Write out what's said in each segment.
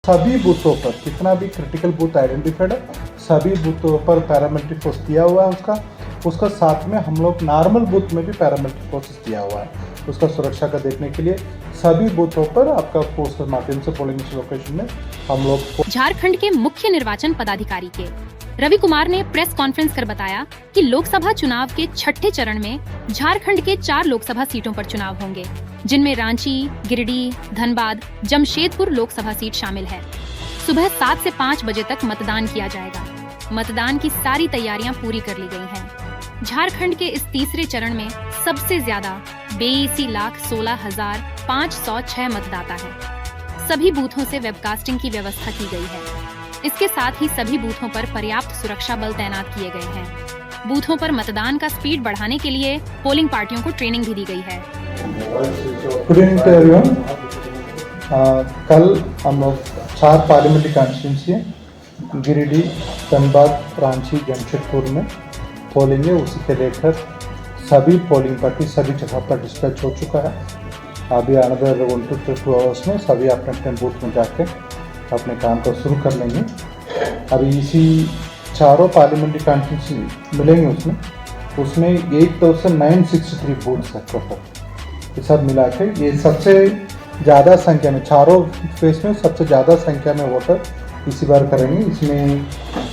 सभी बूथों पर कितना भी क्रिटिकल बूथ आइडेंटिफाइड है, सभी बूथों पर पैरामिलिट्री फोर्स दिया हुआ है उसका साथ में हम लोग नॉर्मल बूथ में भी पैरामिलिट्री फोर्सेस दिया हुआ है उसका सुरक्षा का देखने के लिए सभी बूथों पर आपका फोर्स के माध्यम से पोलिंग लोकेशन में हम लोग। झारखंड के मुख्य निर्वाचन पदाधिकारी के रवि कुमार ने प्रेस कॉन्फ्रेंस कर बताया कि लोकसभा चुनाव के छठे चरण में झारखंड के 4 लोकसभा सीटों पर चुनाव होंगे, जिनमें रांची, गिरिडीह, धनबाद, जमशेदपुर लोकसभा सीट शामिल है। सुबह 7 से 5 बजे तक मतदान किया जाएगा। मतदान की सारी तैयारियां पूरी कर ली गई हैं। झारखंड के इस तीसरे चरण में सबसे ज्यादा 82,16,506 मतदाता है। सभी बूथों से वेबकास्टिंग की व्यवस्था की गई है। इसके साथ ही सभी बूथों पर पर्याप्त सुरक्षा बल तैनात किए गए हैं। बूथों पर मतदान का स्पीड बढ़ाने के लिए पोलिंग पार्टियों को ट्रेनिंग भी दी गई है। कल हम लोग 4 पार्लियामेंट्री कॉन्स्टिट्यूंसी गिरिडीह, धनबाद, रांची, जमशेदपुर में पोलिंग है। उसी के लेकर सभी पोलिंग पार्टी सभी जगह पर डिस्पैच हो चुका है। अभी अनदर 1 to 2 आवर्स में सभी अपने अपने बूथ में जाके अपने काम को शुरू कर लेंगे। अभी इसी चारों पार्लियामेंट्री कॉन्स्टिट्यूंसी मिलेंगे उसमें 8,963 बूथ्स है टोटल। ये सब मिला के ये सबसे ज़्यादा संख्या में चारों फेस में सबसे ज़्यादा संख्या में वोटर इसी बार करेंगे। इसमें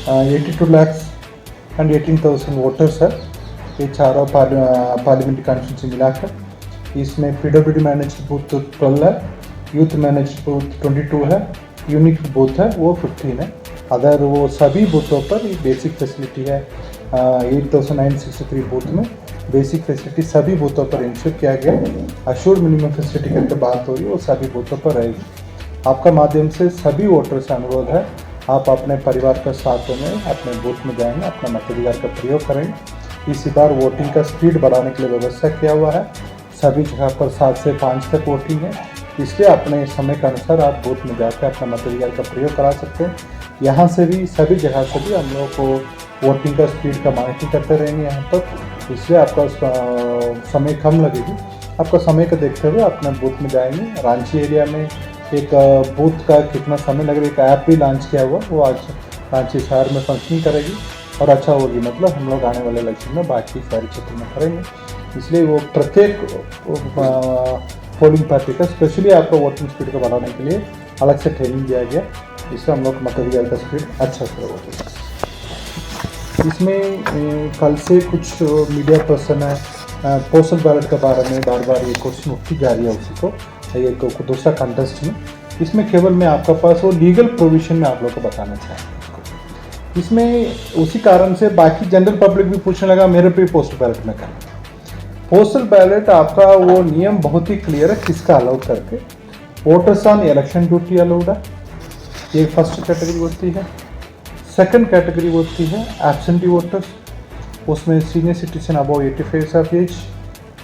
82,18,000 वोटर्स है ये चारों पार्लियामेंट्री कॉन्स्टिट्यूंसी मिलाकर। इसमें PWD मैनेज्ड बूथ 12 है, यूथ मैनेज्ड बूथ 22 है, यूनिक बूथ है वो 15 है। अदर वो सभी बूथों पर बेसिक फैसिलिटी है। 8,963 बूथ में बेसिक फैसिलिटी सभी बूथों पर इंश्योर किया गया। अश्योर्ड मिनिमम फैसिलिटी करके बात हो रही है वो सभी बूथों पर रहेगी। आपका माध्यम से सभी वोटर से अनुरोध है आप अपने परिवार के साथ में अपने बूथ में जाएंगे, अपना मताधिकार का प्रयोग करेंगे। इसी बार वोटिंग का स्पीड बढ़ाने के लिए व्यवस्था किया हुआ है। सभी जगह पर 7 से 5 तक वोटिंग है, इसलिए अपने समय के अनुसार आप बूथ में जाकर अपना मताधिकार का प्रयोग करा सकते हैं। यहाँ से भी सभी जगह से भी हम लोगों को वोटिंग का स्पीड का मॉनिटरिंग करते रहेंगे यहाँ पर, इसलिए आपका समय कम लगेगी। आपका समय को देखते हुए अपने बूथ में जाएंगे। रांची एरिया में एक बूथ का कितना समय लग रहा है, एक ऐप भी लॉन्च किया हुआ, वो आज रांची शहर में फंक्शनिंग करेगी और अच्छा होगी। मतलब हम लोग आने वाले इलेक्शन में बाकी सारे क्षेत्र में करेंगे, इसलिए वो प्रत्येक पोलिंग पार्टी का स्पेशली आपका वोटिंग स्पीड को बढ़ाने के लिए अलग से ट्रेनिंग दिया गया, इससे हम लोग मताधिकार का स्पीड अच्छा से होगा। इसमें कल से कुछ मीडिया पर्सन है पोस्टल बैलेट के बारे में बार बार ये क्वेश्चन उठती जा रही है उसी को एक दूसरा कंटेस्ट में। इसमें केवल मैं आपका पास वो लीगल प्रोविजन में आप लोग को बताना चाहूँगा। इसमें उसी कारण से बाकी जनरल पब्लिक भी पूछने लगा मेरे पे पोस्टल बैलेट में करना। पोस्टल बैलेट आपका वो नियम बहुत ही क्लियर है किसका अलाउड करके। Voters on election duty allowed है, ये फर्स्ट कैटेगरी होती है। सेकंड कैटेगरी होती है एब्सेंटी वोटर्स, उसमें senior citizen above 85 years of age,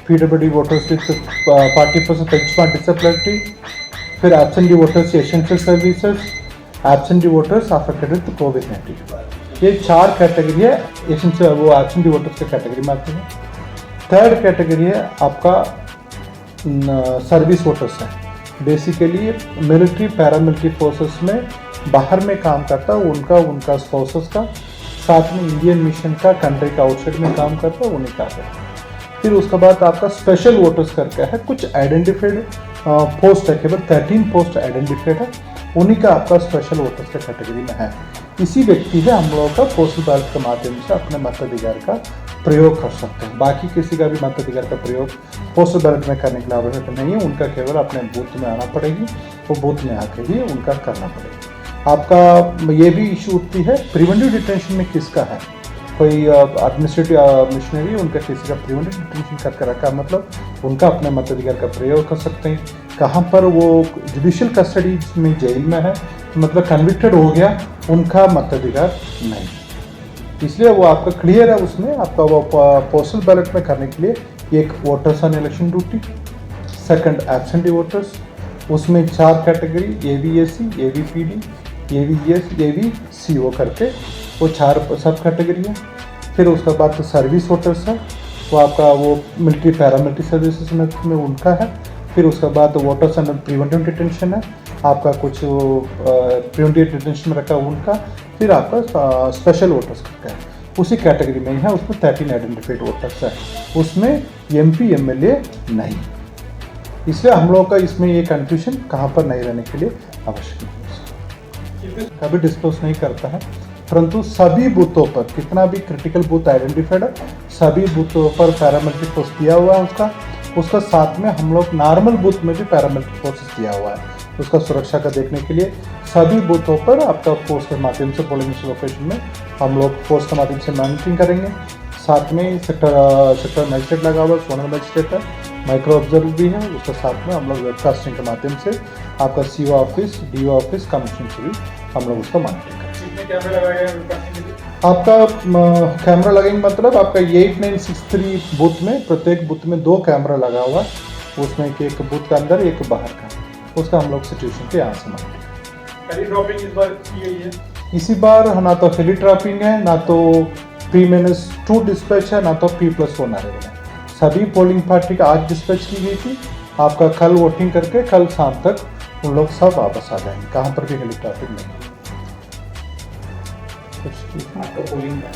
PWD voters with 40% benchmark disability, फिर absentee voters essential services, absentee voters affected with COVID-19। ये 4 category है एसेंशियल वो एब्सेंटी वोटर्स के कैटेगरी में आती है। थर्ड कैटेगरी है आपका सर्विस वोटर्स है, बेसिकली मिलिट्री पैरामिलिट्री फोर्सेस में बाहर में काम करता है उनका स्पाउसेस का, साथ में इंडियन मिशन का कंट्री का आउटसाइड में काम करता है उन्हीं का है। फिर उसके बाद आपका स्पेशल वोटर्स करके है, कुछ आइडेंटिफाइड पोस्ट है, केवल 13 पोस्ट आइडेंटिफाइड है, उन्हीं का आपका स्पेशल वोटर्स के कैटेगरी में है। इसी व्यक्ति है हम लोगों का पोस्टल बैलेट के माध्यम से अपने मताधिकार का प्रयोग कर सकते हैं। बाकी किसी का भी मताधिकार का प्रयोग पोस्टल बैलेट में करने के लिए आवश्यक नहीं है, उनका केवल अपने बूथ में आना पड़ेगी, वो बूथ में आके ही उनका करना पड़ेगा। आपका ये भी इशू उठती है प्रिवेंटिव डिटेंशन में किसका है, कोई एडमिनिस्ट्रेटिव मिशनरी उनका किसी का प्रिवेंटिव डिटेंशन करके रखा, मतलब उनका अपने मताधिकार का प्रयोग कर सकते हैं। कहाँ पर वो जुडिशियल कस्टडी में जेल में है, मतलब कन्विक्टेड हो गया, उनका मताधिकार नहीं, इसलिए वो आपका क्लियर है। उसमें आपका वो पोस्टल बैलेट में करने के लिए एक voters on election duty, second absentee voters, उसमें 4 category AVAC, AVPD, AVES, AVCO करके वो 4 सब कैटेगरी है। फिर उसके बाद तो सर्विस वोटर्स है, वो आपका वो मिलिट्री पैरामिलिट्री सर्विसेज में उनका है। फिर उसके बाद वोटर्स अंडर प्रिवेंटिव डिटेंशन है, आपका कुछ प्रिवेंटिव डिटेंशन में रखा है उनका, फिर आपका स्पेशल वोटर्स का है, उसी कैटेगरी में है, उसमें 13 आइडेंटिफाइड वोटर्स है, उसमें MP MLA नहीं। इसलिए हम लोग का इसमें ये कंफ्यूजन कहाँ पर नहीं रहने के लिए आवश्यक है। कभी डिस्क्लोज नहीं करता है, परंतु सभी बूथों पर कितना भी क्रिटिकल बूथ आइडेंटिफाइड है, सभी बूथों पर पैरामिलिट्री फोर्स दिया हुआ है उसका साथ में हम लोग नॉर्मल बूथ में भी पैरामिलिट्री फोर्सेस दिया हुआ है उसका सुरक्षा का देखने के लिए। सभी बूथों पर आपका फोर्स के माध्यम से पोलिंग लोकेशन में हम लोग फोर्स के माध्यम से मॉनिटरिंग करेंगे। साथ में सेक्टर मजिस्ट्रेट लगा हुआ है, सोनल मजिस्ट्रेट है, माइक्रो ऑब्जर्वर भी है, उसके साथ में हम लोग वेबकास्टिंग के माध्यम से आपका CO office, DO office, commission से भी हम लोग उसका मॉनिटरिंग करेंगे। कितने कैमरे लगाए गए वेबकास्टिंग के लिए? आपका कैमरा लगेंगे मतलब आपका 8963 बूथ में, प्रत्येक बूथ में 2 कैमरा लगा हुआ, उसमें एक बूथ का अंदर एक बाहर का, उसका हम लोग सिचुएशन के यहाँ से मॉनिटरिंग। हेली ड्रॉपिंग इस बार की गई है? इसी बार ना तो हेली ट्रैपिंग है, ना तो P-2 डिस्पैच है, ना तो P+1 अरेवल है। सभी पोलिंग पार्टी का आज डिस्पैच की गई थी, आपका कल वोटिंग करके कल शाम तक उन लोग सब वापस आ जाएंगे, कहाँ पर भी हेली ट्रैपिंग नहीं है। आपका पोलिंग का